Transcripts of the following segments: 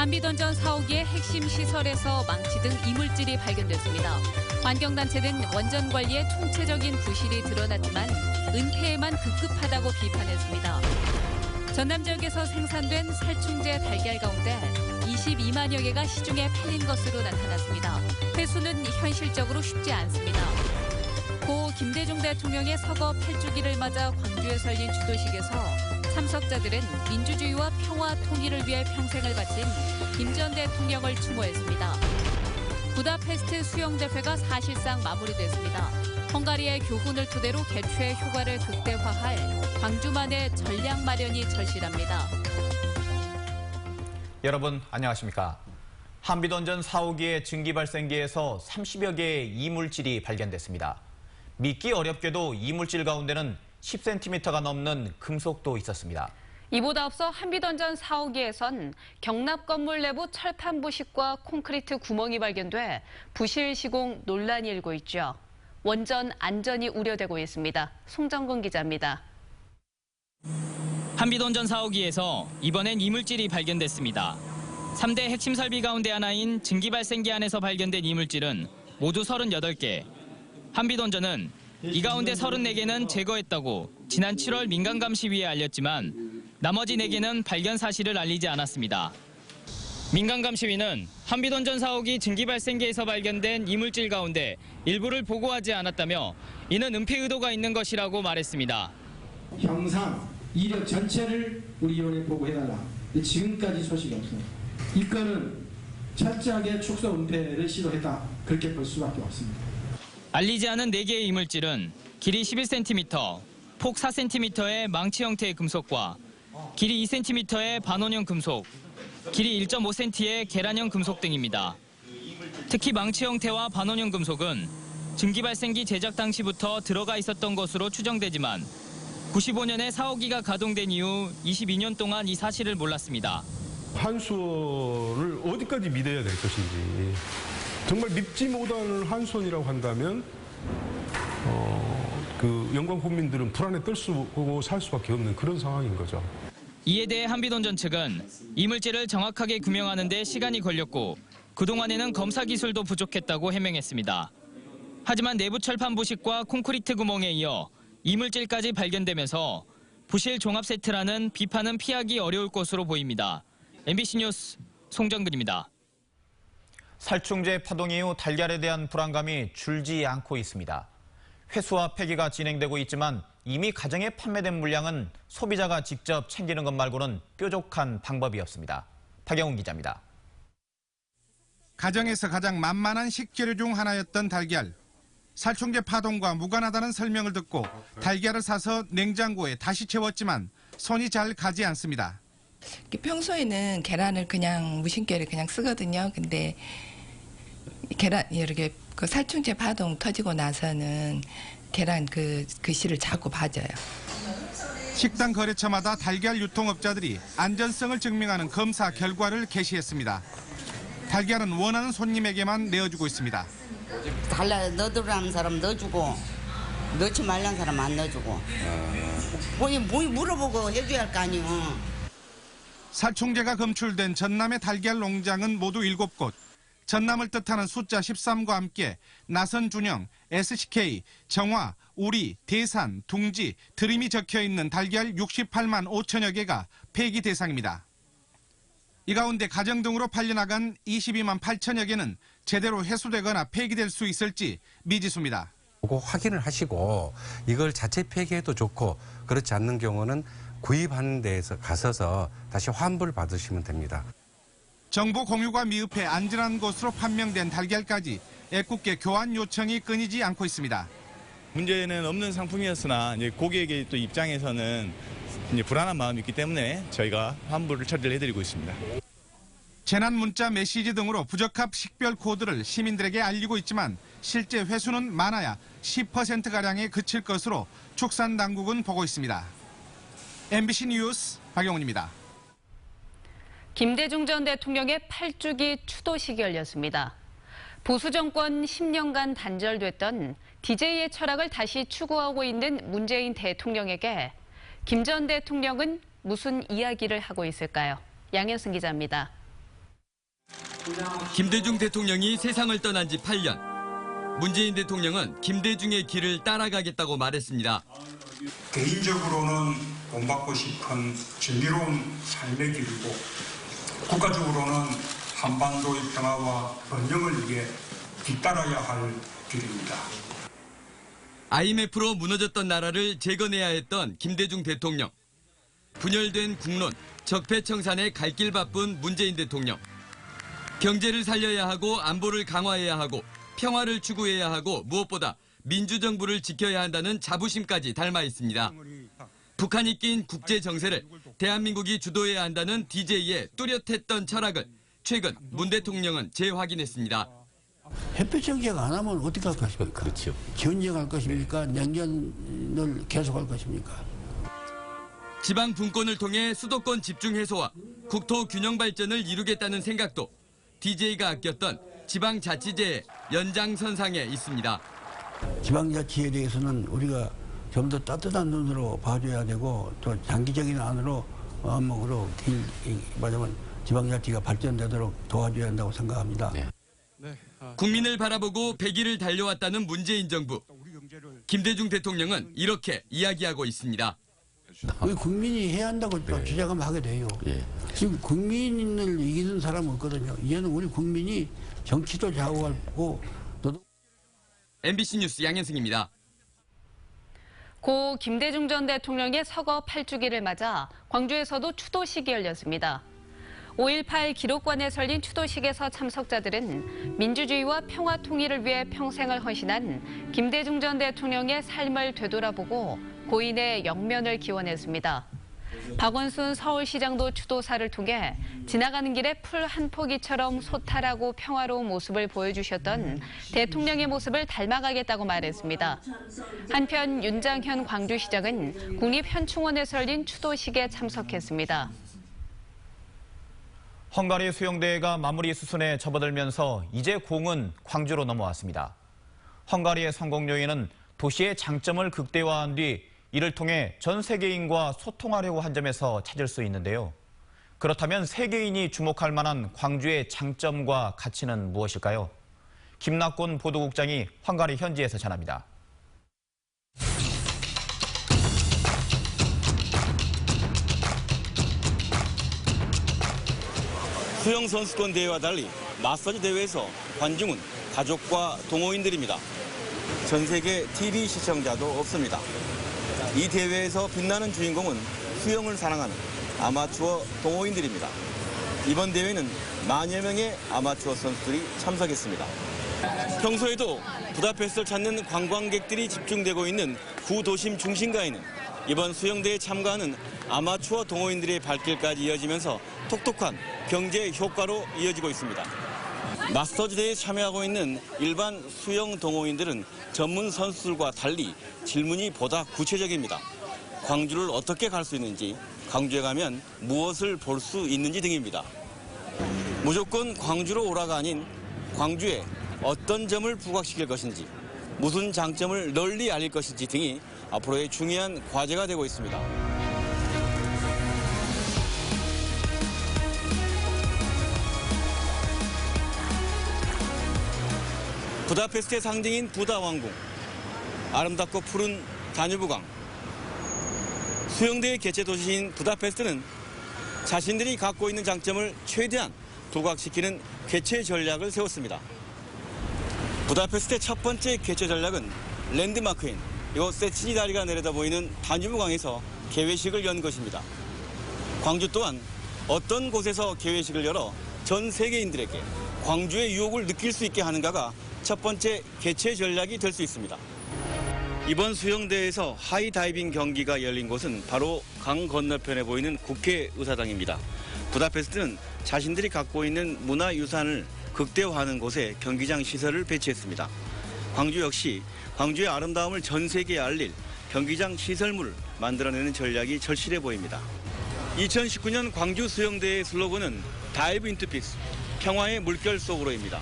한비던전 4호기의 핵심 시설에서 망치 등 이물질이 발견됐습니다. 환경단체는 원전 관리에 총체적인 부실이 드러났지만 은폐에만 급급하다고 비판했습니다. 전남 지역에서 생산된 살충제 달걀 가운데 22만여 개가 시중에 팔린 것으로 나타났습니다. 회수는 현실적으로 쉽지 않습니다. 고 김대중 대통령의 서거 8주기를 맞아 광주에서 열린 주도식에서 참석자들은 민주주의와 평화 통일을 위해 평생을 바친 김 전 대통령을 추모했습니다. 부다페스트 수영대회가 사실상 마무리됐습니다. 헝가리의 교훈을 토대로 개최 효과를 극대화할 광주만의 전략 마련이 절실합니다. 여러분 안녕하십니까? 한비던전 4호기의 증기발생기에서 30여 개의 이물질이 발견됐습니다. 믿기 어렵게도 이물질 가운데는 10cm가 넘는 금속도 있었습니다. 이보다 앞서 한비던전 4호기에선 경납 건물 내부 철판 부식과 콘크리트 구멍이 발견돼 부실 시공 논란이 일고 있죠. 원전 안전이 우려되고 있습니다. 송정근 기자입니다. 한비던전 4호기에서 이번엔 이물질이 발견됐습니다. 3대 핵심 설비 가운데 하나인 증기발생기 안에서 발견된 이물질은 모두 38개. 한비던전은 이 가운데 34개는 제거했다고 지난 7월 민간감시위에 알렸지만 나머지 4개는 발견 사실을 알리지 않았습니다. 민간감시위는 한비던전 4호기 증기발생기에서 발견된 이물질 가운데 일부를 보고하지 않았다며 이는 은폐 의도가 있는 것이라고 말했습니다. 형상, 이력 전체를 우리 위원회에 보고해달라. 지금까지 소식이 없어요. 이 건은 철저하게 축소 은폐를 시도했다. 그렇게 볼 수밖에 없습니다. 알리지 않은 4개의 이물질은 길이 11cm, 폭 4cm의 망치 형태의 금속과 길이 2cm의 반원형 금속, 길이 1.5cm의 계란형 금속 등입니다. 특히 망치 형태와 반원형 금속은 증기발생기 제작 당시부터 들어가 있었던 것으로 추정되지만 95년에 4호기가 가동된 이후 22년 동안 이 사실을 몰랐습니다. 한수원을 어디까지 믿어야 될 것인지, 정말 믿지 못하는 한수원이라고 한다면 영광 국민들은 불안에 떨고 살 수밖에 없는 그런 상황인 거죠. 이에 대해 한비던전 측은 이물질을 정확하게 규명하는 데 시간이 걸렸고 그동안에는 검사 기술도 부족했다고 해명했습니다. 하지만 내부 철판 부식과 콘크리트 구멍에 이어 이물질까지 발견되면서 부실 종합 세트라는 비판은 피하기 어려울 것으로 보입니다. MBC 뉴스 송정근입니다. 살충제 파동 이후 달걀에 대한 불안감이 줄지 않고 있습니다. 회수와 폐기가 진행되고 있지만 이미 가정에 판매된 물량은 소비자가 직접 챙기는 것 말고는 뾰족한 방법이 없습니다. 박영훈 기자입니다. 가정에서 가장 만만한 식재료 중 하나였던 달걀. 살충제 파동과 무관하다는 설명을 듣고 달걀을 사서 냉장고에 다시 채웠지만 손이 잘 가지 않습니다. 평소에는 계란을 그냥 무심결에 그냥 쓰거든요. 근데 계란 이렇게 그 살충제 파동 터지고 나서는 계란 그 글씨를 자꾸 봐져요. 식당 거래처마다 달걀 유통업자들이 안전성을 증명하는 검사 결과를 게시했습니다. 달걀은 원하는 손님에게만 내어주고 있습니다. 달라 넣어두라는 사람 넣어주고 넣지 말라는 사람 안 넣어주고 뭐 물어보고 해줘야 할 거 아니에요. 살충제가 검출된 전남의 달걀 농장은 모두 7곳. 전남을 뜻하는 숫자 13과 함께 나선 준영, SCK, 정화, 우리, 대산, 둥지, 드림이 적혀있는 달걀 68만 5천여 개가 폐기 대상입니다. 이 가운데 가정 등으로 팔려나간 22만 8천여 개는 제대로 회수되거나 폐기될 수 있을지 미지수입니다. 그거 확인을 하시고 이걸 자체 폐기해도 좋고 그렇지 않는 경우는 구입하는 데에서 가서서 다시 환불 받으시면 됩니다. 정보 공유가 미흡해 안전한 곳으로 판명된 달걀까지 애꿎게 교환 요청이 끊이지 않고 있습니다. 문제는 없는 상품이었으나 이제 고객의 또 입장에서는 이제 불안한 마음이 있기 때문에 저희가 환불을 처리를 해드리고 있습니다. 재난 문자 메시지 등으로 부적합 식별 코드를 시민들에게 알리고 있지만 실제 회수는 많아야 10%가량에 그칠 것으로 축산당국은 보고 있습니다. MBC 뉴스 박영훈입니다. 김대중 전 대통령의 8주기 추도식이 열렸습니다. 보수 정권 10년간 단절됐던 DJ의 철학을 다시 추구하고 있는 문재인 대통령에게 김 전 대통령은 무슨 이야기를 하고 있을까요? 양현승 기자입니다. 김대중 대통령이 세상을 떠난 지 8년. 문재인 대통령은 김대중의 길을 따라가겠다고 말했습니다. 개인적으로는 본받고 싶은 정의로운 삶의 길이고 국가적으로는 한반도의 평화와 번영을 위해 뒤따라야 할 길입니다. IMF로 무너졌던 나라를 재건해야 했던 김대중 대통령. 분열된 국론, 적폐청산에 갈 길 바쁜 문재인 대통령. 경제를 살려야 하고 안보를 강화해야 하고 평화를 추구해야 하고 무엇보다 민주정부를 지켜야 한다는 자부심까지 닮아 있습니다. 북한이 낀 국제 정세를 대한민국이 주도해야 한다는 DJ의 뚜렷했던 철학을 최근 문 대통령은 재확인했습니다. 햇볕 정책 안 하면 어떻게 할 것입니까? 그렇죠. 전쟁할 것입니까? 냉전을 계속할 것입니까? 지방 분권을 통해 수도권 집중 해소와 국토 균형 발전을 이루겠다는 생각도 DJ가 아꼈던 지방자치제의 연장선상에 있습니다. 지방자치에 대해서는 우리가 좀 더 따뜻한 눈으로 봐줘야 되고 또 장기적인 안목으로 말하자면 지방자치가 발전되도록 도와줘야 한다고 생각합니다. 국민을 바라보고 100일을 달려왔다는 문재인 정부. 김대중 대통령은 이렇게 이야기하고 있습니다. 우리 국민이 해야 한다고 주장하면 하게 돼요. 지금 국민을 이기는 사람은 없거든요. 이제는 우리 국민이 정치도 좌우하고 MBC 뉴스 양현승입니다. 고 김대중 전 대통령의 서거 8주기를 맞아 광주에서도 추도식이 열렸습니다. 5.18 기록관에 설린 추도식에서 참석자들은 민주주의와 평화 통일을 위해 평생을 헌신한 김대중 전 대통령의 삶을 되돌아보고 고인의 영면을 기원했습니다. 박원순 서울시장도 추도사를 통해 지나가는 길에 풀 한 포기처럼 소탈하고 평화로운 모습을 보여주셨던 대통령의 모습을 닮아가겠다고 말했습니다. 한편 윤장현 광주시장은 국립현충원에 열린 추도식에 참석했습니다. 헝가리 수영대회가 마무리 수순에 접어들면서 이제 공은 광주로 넘어왔습니다. 헝가리의 성공 요인은 도시의 장점을 극대화한 뒤 이를 통해 전 세계인과 소통하려고 한 점에서 찾을 수 있는데요. 그렇다면 세계인이 주목할 만한 광주의 장점과 가치는 무엇일까요? 김낙곤 보도국장이 헝가리 현지에서 전합니다. 수영 선수권 대회와 달리 마사지 대회에서 관중은 가족과 동호인들입니다. 전 세계 TV 시청자도 없습니다. 이 대회에서 빛나는 주인공은 수영을 사랑하는 아마추어 동호인들입니다. 이번 대회는 만여 명의 아마추어 선수들이 참석했습니다. 평소에도 부다페스트를 찾는 관광객들이 집중되고 있는 구도심 중심가에는 이번 수영대회에 참가하는 아마추어 동호인들의 발길까지 이어지면서 톡톡한 경제 효과로 이어지고 있습니다. 마스터즈 대회에 참여하고 있는 일반 수영 동호인들은 전문 선수들과 달리 질문이 보다 구체적입니다. 광주를 어떻게 갈 수 있는지, 광주에 가면 무엇을 볼 수 있는지 등입니다. 무조건 광주로 오라가 아닌 광주에 어떤 점을 부각시킬 것인지, 무슨 장점을 널리 알릴 것인지 등이 앞으로의 중요한 과제가 되고 있습니다. 부다페스트의 상징인 부다 왕궁, 아름답고 푸른 다뉴브강, 수영대회 개최 도시인 부다페스트는 자신들이 갖고 있는 장점을 최대한 부각시키는 개최 전략을 세웠습니다. 부다페스트의 첫 번째 개최 전략은 랜드마크인 이곳 세치니 다리가 내려다 보이는 다뉴브강에서 개회식을 연 것입니다. 광주 또한 어떤 곳에서 개회식을 열어 전 세계인들에게 광주의 유혹을 느낄 수 있게 하는가가 첫 번째 개최 전략이 될 수 있습니다. 이번 수영대회에서 하이다이빙 경기가 열린 곳은 바로 강 건너편에 보이는 국회의사당입니다. 부다페스트는 자신들이 갖고 있는 문화유산을 극대화하는 곳에 경기장 시설을 배치했습니다. 광주 역시 광주의 아름다움을 전 세계에 알릴 경기장 시설물을 만들어내는 전략이 절실해 보입니다. 2019년 광주 수영대회의 슬로건은 다이브 인투 피스, 평화의 물결 속으로입니다.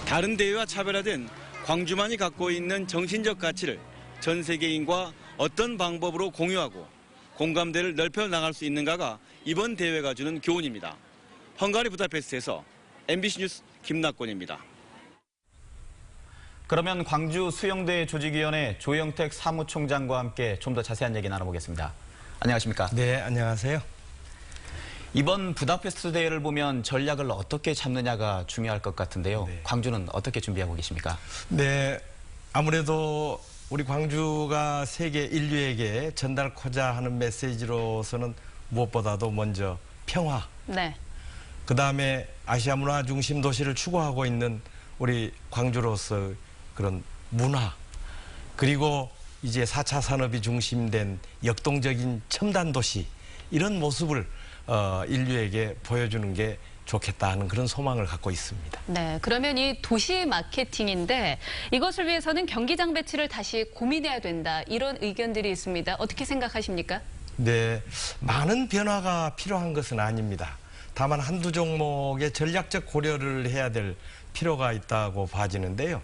다른 대회와 차별화된 광주만이 갖고 있는 정신적 가치를 전 세계인과 어떤 방법으로 공유하고 공감대를 넓혀 나갈 수 있는가가 이번 대회가 주는 교훈입니다. 헝가리 부다페스트에서 MBC 뉴스 김낙곤입니다. 그러면 광주 수영대 조직위원회 조영택 사무총장과 함께 좀 더 자세한 얘기 나눠보겠습니다. 안녕하십니까? 네, 안녕하세요. 이번 부다페스트 대회를 보면 전략을 어떻게 잡느냐가 중요할 것 같은데요. 네. 광주는 어떻게 준비하고 계십니까? 네, 아무래도 우리 광주가 세계 인류에게 전달하고자 하는 메시지로서는 무엇보다도 먼저 평화, 네. 그다음에 아시아 문화 중심 도시를 추구하고 있는 우리 광주로서 그런 문화, 그리고 이제 4차 산업이 중심된 역동적인 첨단 도시, 이런 모습을 인류에게 보여주는 게 좋겠다 하는 그런 소망을 갖고 있습니다. 네, 그러면 이 도시 마케팅인데 이것을 위해서는 경기장 배치를 다시 고민해야 된다, 이런 의견들이 있습니다. 어떻게 생각하십니까? 네, 많은 변화가 필요한 것은 아닙니다. 다만 한두 종목의 전략적 고려를 해야 될 필요가 있다고 봐지는데요.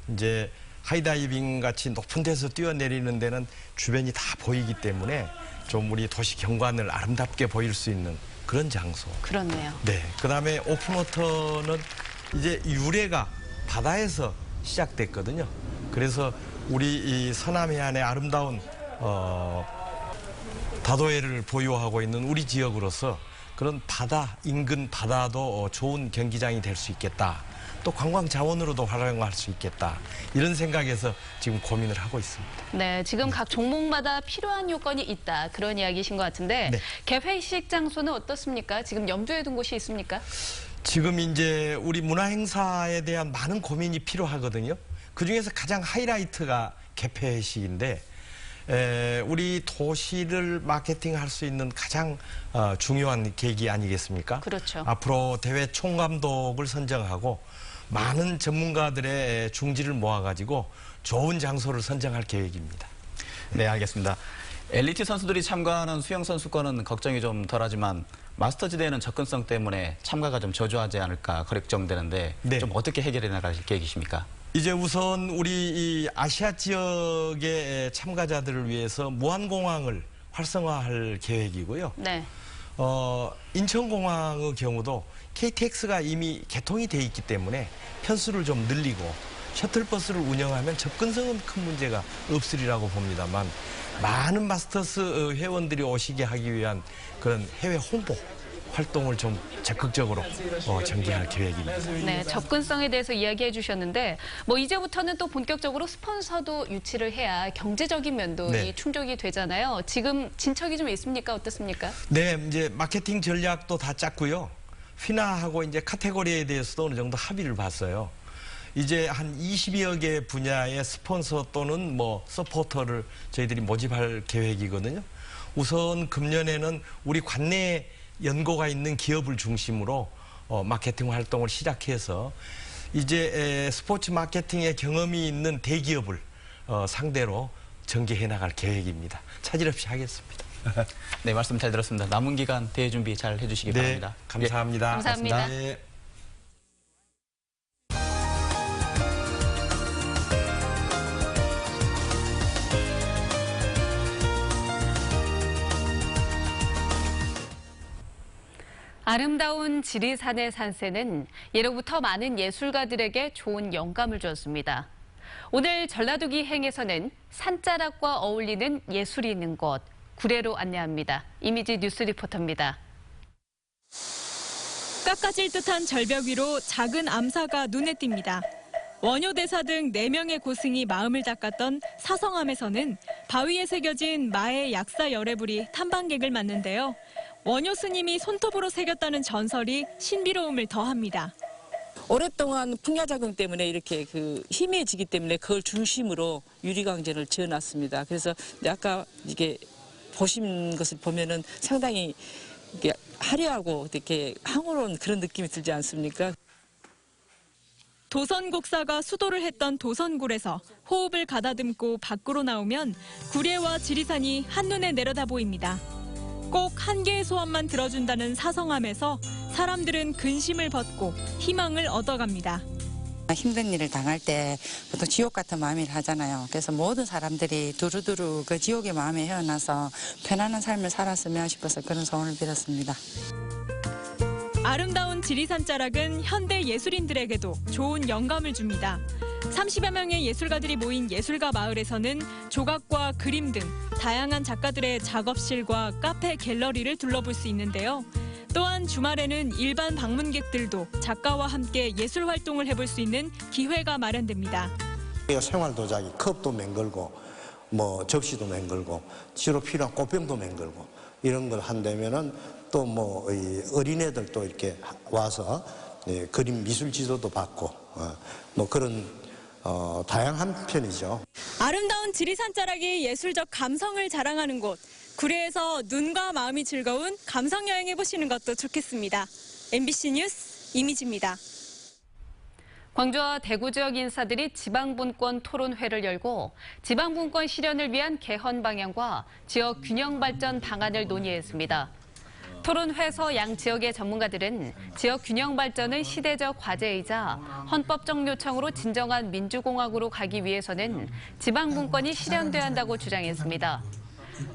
이제 하이다이빙 같이 높은 데서 뛰어내리는 데는 주변이 다 보이기 때문에 좀 우리 도시 경관을 아름답게 보일 수 있는 그런 장소. 그렇네요. 네. 그다음에 오픈워터는 이제 유래가 바다에서 시작됐거든요. 그래서 우리 이 서남 해안의 아름다운 다도해를 보유하고 있는 우리 지역으로서 그런 바다, 인근 바다도 좋은 경기장이 될 수 있겠다. 또 관광 자원으로도 활용할 수 있겠다. 이런 생각에서 지금 고민을 하고 있습니다. 네, 지금 각 종목마다 필요한 요건이 있다, 그런 이야기이신 것 같은데 네. 개회식 장소는 어떻습니까? 지금 염두에 둔 곳이 있습니까? 지금 이제 우리 문화행사에 대한 많은 고민이 필요하거든요. 그중에서 가장 하이라이트가 개폐식인데 우리 도시를 마케팅할 수 있는 가장 중요한 계기 아니겠습니까? 그렇죠. 앞으로 대회 총감독을 선정하고 많은 전문가들의 중지를 모아가지고 좋은 장소를 선정할 계획입니다. 네, 알겠습니다. 엘리트 선수들이 참가하는 수영 선수권은 걱정이 좀 덜하지만 마스터즈 대회는 접근성 때문에 참가가 좀 저조하지 않을까 걱정되는데 네. 좀 어떻게 해결해 나갈 계획이십니까? 이제 우선 우리 이 아시아 지역의 참가자들을 위해서 무안공항을 활성화할 계획이고요. 네. 인천공항의 경우도 KTX가 이미 개통이 돼 있기 때문에 편수를 좀 늘리고 셔틀버스를 운영하면 접근성은 큰 문제가 없으리라고 봅니다만 많은 마스터스 회원들이 오시게 하기 위한 그런 해외 홍보 활동을 좀 적극적으로 전개할 계획입니다. 네, 접근성에 대해서 이야기해 주셨는데 뭐 이제부터는 또 본격적으로 스폰서도 유치를 해야 경제적인 면도 네. 충족이 되잖아요. 지금 진척이 좀 있습니까? 어떻습니까? 네, 이제 마케팅 전략도 다 짰고요. 휘나하고 이제 카테고리에 대해서도 어느 정도 합의를 봤어요. 이제 한 20여 개 분야의 스폰서 또는 뭐 서포터를 저희들이 모집할 계획이거든요. 우선 금년에는 우리 관내에 연고가 있는 기업을 중심으로 마케팅 활동을 시작해서 이제 스포츠 마케팅의 경험이 있는 대기업을 상대로 전개해 나갈 계획입니다. 차질 없이 하겠습니다. 네, 말씀 잘 들었습니다. 남은 기간 대회 준비 잘 해주시기 네, 바랍니다. 감사합니다. 예, 감사합니다. 네. 아름다운 지리산의 산세는 예로부터 많은 예술가들에게 좋은 영감을 주었습니다. 오늘 전라도기 행에서는 산자락과 어울리는 예술이 있는 곳, 구례로 안내합니다. 이미지 뉴스 리포터입니다. 깎아질 듯한 절벽 위로 작은 암사가 눈에 띕니다. 원효대사 등 4명의 고승이 마음을 닦았던 사성암에서는 바위에 새겨진 마의 약사 열애불이 탐방객을 맞는데요. 원효 스님이 손톱으로 새겼다는 전설이 신비로움을 더합니다. 오랫동안 풍야작용 때문에 이렇게 희미해지기 때문에 그걸 중심으로 유리광전을 지어놨습니다. 그래서 아까 이게 보신 것을 보면은 상당히 이게 화려하고 이렇게 황홀한 그런 느낌이 들지 않습니까? 도선곡사가 수도를 했던 도선굴에서 호흡을 가다듬고 밖으로 나오면 구례와 지리산이 한눈에 내려다 보입니다. 꼭 한 개의 소원만 들어준다는 사성암에서 사람들은 근심을 벗고 희망을 얻어갑니다. 힘든 일을 당할 때 보통 지옥 같은 마음이 하잖아요. 그래서 모든 사람들이 두루두루 그 지옥의 마음에 헤어나서 편안한 삶을 살았으면 싶어서 그런 소원을 빌었습니다. 아름다운 지리산 자락은 현대 예술인들에게도 좋은 영감을 줍니다. 30여 명의 예술가들이 모인 예술가 마을에서는 조각과 그림 등 다양한 작가들의 작업실과 카페, 갤러리를 둘러볼 수 있는데요. 또한 주말에는 일반 방문객들도 작가와 함께 예술 활동을 해볼 수 있는 기회가 마련됩니다. 생활 도자기, 컵도 맹글고, 뭐 접시도 맹글고, 주로 필요한 꽃병도 맹글고 이런 걸 한다면은 또 뭐 어린애들도 이렇게 와서 그림 미술 지도도 받고 뭐 그런 다양한 편이죠. 아름다운 지리산 자락이 예술적 감성을 자랑하는 곳. 구례에서 눈과 마음이 즐거운 감성 여행 해보시는 것도 좋겠습니다. MBC 뉴스 이미지입니다. 광주와 대구 지역 인사들이 지방분권 토론회를 열고 지방분권 실현을 위한 개헌 방향과 지역 균형 발전 방안을 논의했습니다. 토론회에서 양 지역의 전문가들은 지역 균형 발전은 시대적 과제이자 헌법적 요청으로 진정한 민주공화국으로 가기 위해서는 지방분권이 실현돼야 한다고 주장했습니다.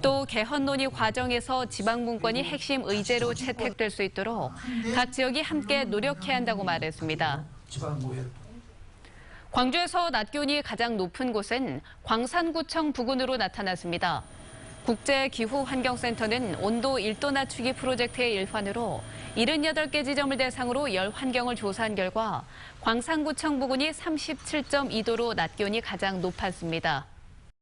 또 개헌 논의 과정에서 지방분권이 핵심 의제로 채택될 수 있도록 각 지역이 함께 노력해야 한다고 말했습니다. 광주에서 낮 기온이 가장 높은 곳은 광산구청 부근으로 나타났습니다. 국제기후환경센터는 온도 1도 낮추기 프로젝트의 일환으로 78개 지점을 대상으로 열 환경을 조사한 결과 광산구청 부근이 37.2도로 낮 기온이 가장 높았습니다.